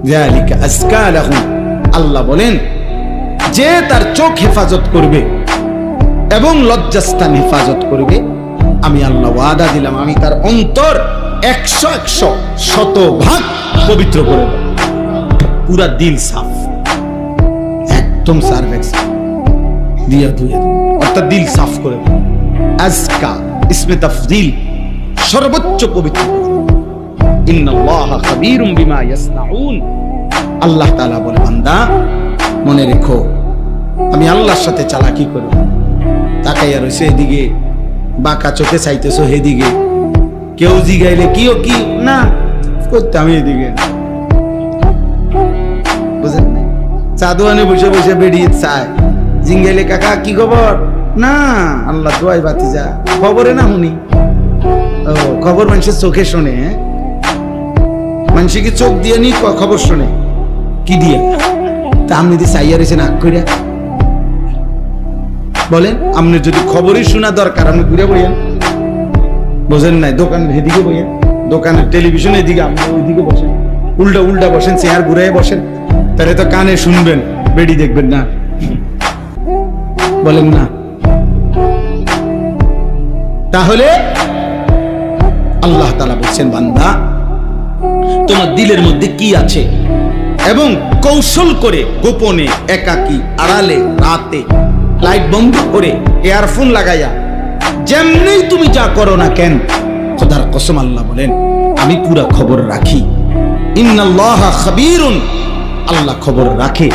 যালিকা আজকা লাহুম, আল্লাহ বলেন যে তার চোখ হেফাজত করবে এবং লজ্জাস্থান হেফাজত করবে, আমি আল্লাহ ওয়াদা দিলাম আমি তার অন্তর 100 শতভাগ পবিত্র করে দেব। পুরা দিল সাফ, একদম সার্ভেক্স দিয়া ধুয়ে দেব, অর্থাৎ দিল সাফ করে দেব। আজকা ইসমে তাফদীল, সর্বোচ্চ পবিত্র। ইন্নাল্লাহা খাবীরুম বিমা ইয়াসনাউন, আল্লাহ তাআলা বলে বান্দা মনে রেখো আমি আল্লাহর সাথে চালাকি করব। তাকাইয়া রইছে এদিকে, বাঁকা চোখে চাইতেছো এদিকে, কেউ জিগাইলে কিও কি না করতে আমি এদিকে, বুঝেন না? চাদুয়ানে বসে বসে বেরিয়ে চায়, জিঙ্গাইলে কাকা কি খবর, না আল্লাহ দোয়াই বাতিজা, খবরে না শুনি। ও খবর মানুষের চোখে শোনে, মানুষ কি চোখ দিয়ে নি খবর শোনে কি দিয়ে? তা আপনি যদি চাইয়া রয়েছেন আগ করিয়া বলেন, আপনার যদি খবরই শোনা দরকার আপনি ঘুরে বইয়েন, বোঝেন নাই? দোকানের এদিকে বইয়েন, দোকানের টেলিভিশন এদিকে, আপনি ওইদিকে বসেন, উল্টা উল্টা বসেন, চেয়ার ঘুরে বসেন, তাহলে তো কানে শুনবেন, বেডি দেখবেন না, বলেন না? তাহলে আল্লাহ তাআলা বলছেন বান্দা তোমার দিলের মধ্যে কি আছে, এবং কৌশল করে গোপনে, একাকী, আড়ালে, রাতে, লাইট বন্ধ করে, ইয়ারফোন লাগাইয়া, যেমনি তুমি যা করো না কেন, খোদার কসম আল্লাহ বলেন আমি পুরা খবর রাখি। ইন্নাল্লাহা খাবীরুন, আল্লাহ খবর রাখে।